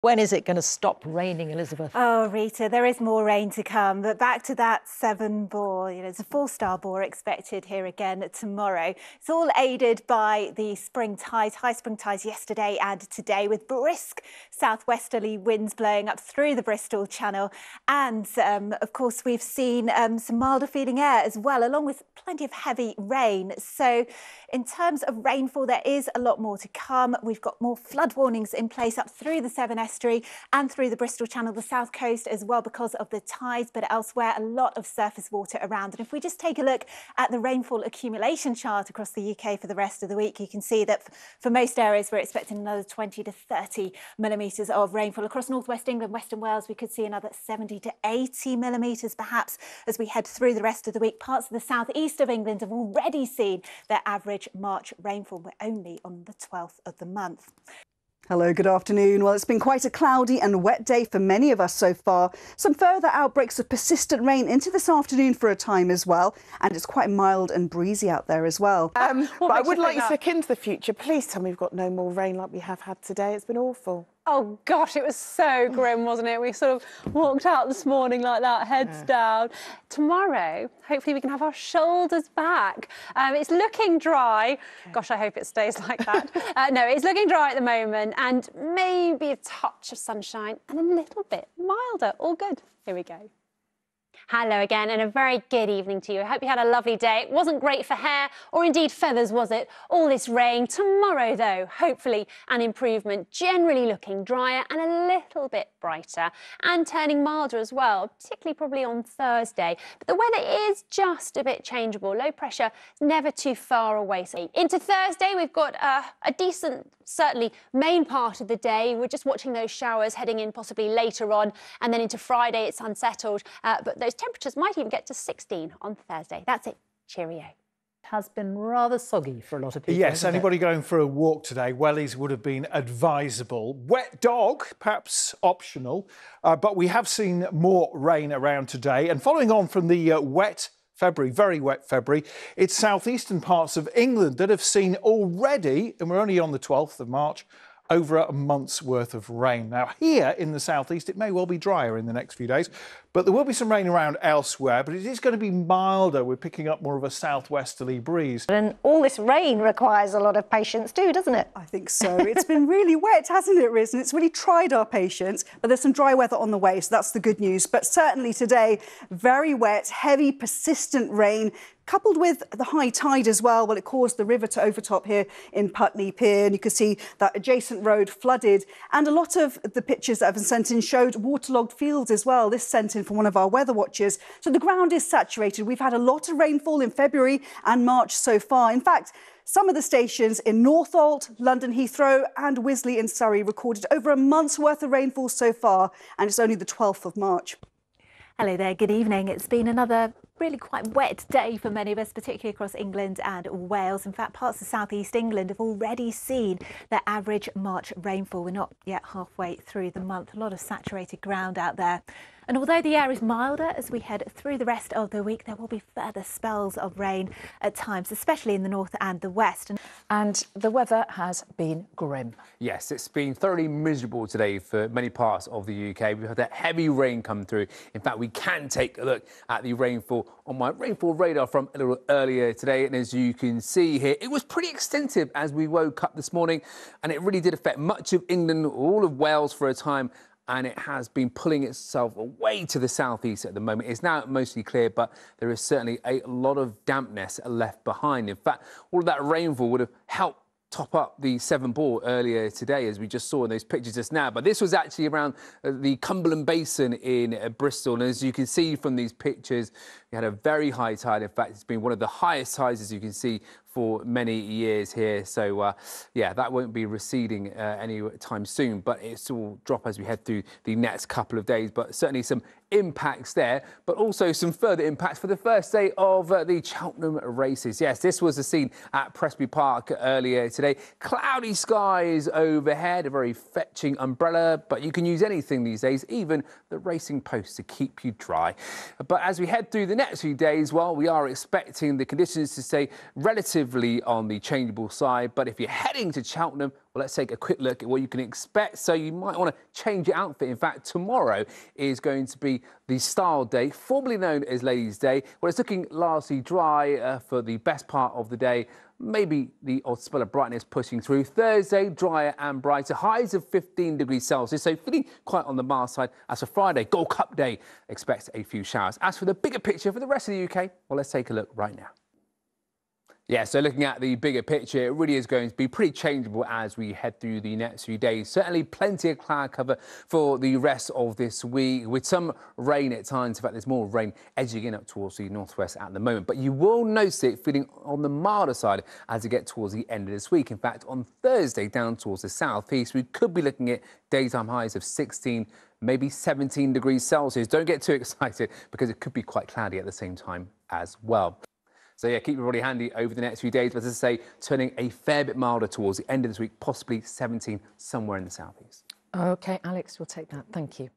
When is it going to stop raining, Elizabeth? Oh, Rita, there is more rain to come, but back to that 7 bore. There's a 4-star bore expected here again tomorrow. It's all aided by the spring tides, high spring tides yesterday and today, with brisk southwesterly winds blowing up through the Bristol Channel. And, of course, we've seen some milder feeling air as well, along with plenty of heavy rain. So in terms of rainfall, there is a lot more to come. We've got more flood warnings in place up through the Severn Estuary and through the Bristol Channel, the south coast as well, because of the tides, but elsewhere a lot of surface water around. And if we just take a look at the rainfall accumulation chart across the UK for the rest of the week, you can see that for most areas we're expecting another 20 to 30 millimetres of rainfall. Across northwest England, Western Wales, we could see another 70 to 80 millimetres perhaps as we head through the rest of the week. Parts of the southeast of England have already seen their average March rainfall. We're only on the 12th of the month. Hello, good afternoon. Well, it's been quite a cloudy and wet day for many of us so far. Some further outbreaks of persistent rain into this afternoon for a time as well. And it's quite mild and breezy out there as well. But I would like you to look into the future. Please tell me we've got no more rain like we have had today. It's been awful. Oh gosh, it was so grim, wasn't it? We sort of walked out this morning like that, heads down. Tomorrow, hopefully we can have our shoulders back. It's looking dry. Gosh, I hope it stays like that. No, it's looking dry at the moment, and maybe a touch of sunshine and a little bit milder. All good. Here we go. Hello again, and a very good evening to you. I hope you had a lovely day. It wasn't great for hair or indeed feathers, was it? All this rain. Tomorrow, though, hopefully an improvement. Generally looking drier and a little bit brighter and turning milder as well, particularly probably on Thursday. But the weather is just a bit changeable. Low pressure is never too far away. So into Thursday, we've got a decent, certainly main part of the day. We're just watching those showers heading in possibly later on, and then into Friday it's unsettled. But those temperatures might even get to 16 on Thursday. That's it. Cheerio. Has been rather soggy for a lot of people. Yes, anybody going for a walk today, wellies would have been advisable. Wet dog, perhaps optional, but we have seen more rain around today. And following on from the wet February, very wet February, it's southeastern parts of England that have seen already, and we're only on the 12th of March, over a month's worth of rain. Now, here in the southeast, it may well be drier in the next few days, but there will be some rain around elsewhere, but it is going to be milder. We're picking up more of a southwesterly breeze. And all this rain requires a lot of patience too, doesn't it? I think so. It's been really wet, hasn't it, Riz? And it's really tried our patience, but there's some dry weather on the way, so that's the good news. But certainly today, very wet, heavy, persistent rain, coupled with the high tide as well. Well, it caused the river to overtop here in Putney Pier, and you can see that adjacent road flooded. And a lot of the pictures that have been sent in showed waterlogged fields as well. This sent in from one of our weather watchers. So the ground is saturated. We've had a lot of rainfall in February and March so far. In fact, some of the stations in Northolt, London Heathrow and Wisley in Surrey recorded over a month's worth of rainfall so far, and it's only the 12th of March. Hello there, good evening. It's been another really quite wet day for many of us, particularly across England and Wales. In fact, parts of southeast England have already seen their average March rainfall. We're not yet halfway through the month. A lot of saturated ground out there. And although the air is milder as we head through the rest of the week, there will be further spells of rain at times, especially in the north and the west. And the weather has been grim. Yes, it's been thoroughly miserable today for many parts of the UK. We've had that heavy rain come through. In fact, we can take a look at the rainfall on my rainfall radar from a little earlier today. And as you can see here, it was pretty extensive as we woke up this morning. And it really did affect much of England, all of Wales for a time. And it has been pulling itself away to the southeast at the moment. It's now mostly clear, but there is certainly a lot of dampness left behind. In fact, all of that rainfall would have helped top up the 7 bore earlier today, as we just saw in those pictures just now. But this was actually around the Cumberland Basin in Bristol. And as you can see from these pictures, we had a very high tide. In fact, it's been one of the highest tides, as you can see, for many years here. So, yeah, that won't be receding any time soon, but it will drop as we head through the next couple of days. But certainly some impacts there, but also some further impacts for the first day of the Cheltenham races. Yes, this was the scene at Presby Park earlier today. Cloudy skies overhead, a very fetching umbrella, but you can use anything these days, even the racing post, to keep you dry. But as we head through the next few days, well, we are expecting the conditions to stay relatively on the changeable side. But if you're heading to Cheltenham, Well, let's take a quick look at what you can expect. So you might want to change your outfit. In fact, tomorrow is going to be the Style Day, formerly known as Ladies' Day. Well, it's looking largely dry for the best part of the day. Maybe the odd spell of brightness pushing through. Thursday, drier and brighter. Highs of 15 degrees Celsius, so feeling quite on the mild side. As for Friday, Gold Cup Day, expect a few showers. As for the bigger picture for the rest of the UK, well, let's take a look right now. Yeah, so looking at the bigger picture, it really is going to be pretty changeable as we head through the next few days. Certainly plenty of cloud cover for the rest of this week, with some rain at times. In fact, there's more rain edging in up towards the northwest at the moment. But you will notice it feeling on the milder side as we get towards the end of this week. In fact, on Thursday, down towards the southeast, we could be looking at daytime highs of 16, maybe 17 degrees Celsius. Don't get too excited because it could be quite cloudy at the same time as well. So yeah, keep your body handy over the next few days. But as I say, turning a fair bit milder towards the end of this week, possibly 17 somewhere in the southeast. OK, Alex, we'll take that. Thank you.